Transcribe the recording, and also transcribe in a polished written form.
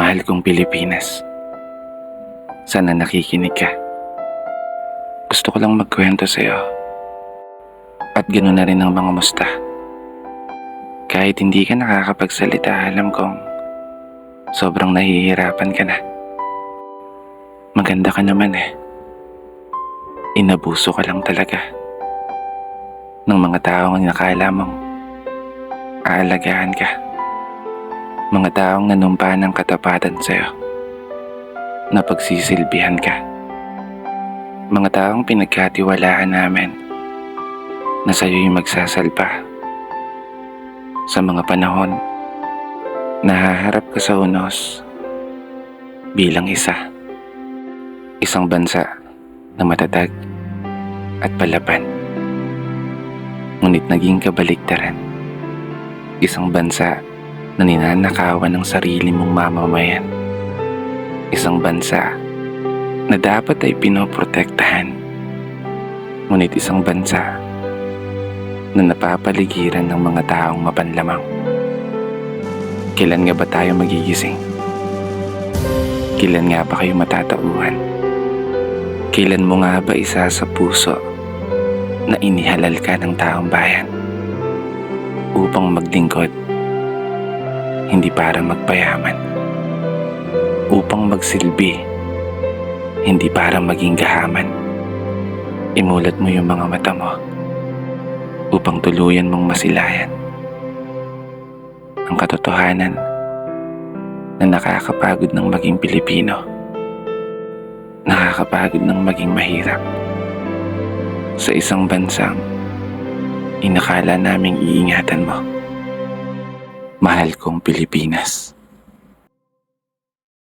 Mahal kong Pilipinas, sana nakikinig ka. Gusto ko lang magkwento sa'yo. At ganoon na rin ang mga musta. Kahit hindi ka nakakapagsalita, alam kong sobrang nahihirapan ka na. Maganda ka naman eh. Inabuso ka lang talaga ng mga taong nakala mong aalagaan ka. Mga taong nanumpa ng katapatan sa'yo, na pagsisilbihan ka. Mga taong pinagkatiwalaan namin na sa'yo'y magsasalpa sa mga panahon na haharap ka sa unos bilang isang bansa na matatag at palaban. Ngunit naging kabaligtaran, isang bansa na ninanakawan ng sarili mong mamamayan. Isang bansa na dapat ay pinoprotektahan. Ngunit isang bansa na napapaligiran ng mga taong mapanlamang. Kailan nga ba tayo magigising? Kailan nga ba kayo matatauhan? Kailan mo nga ba isa sa puso na inihalal ka ng taong bayan upang maglingkod? Hindi para magpayaman, upang magsilbi, hindi para maging gahaman. Imulat mo yung mga mata mo upang tuluyan mong masilayan ang katotohanan na nakakapagod ng maging Pilipino, nakakapagod ng maging mahirap sa isang bansang inakala naming iingatan mo. Mahal kong Pilipinas.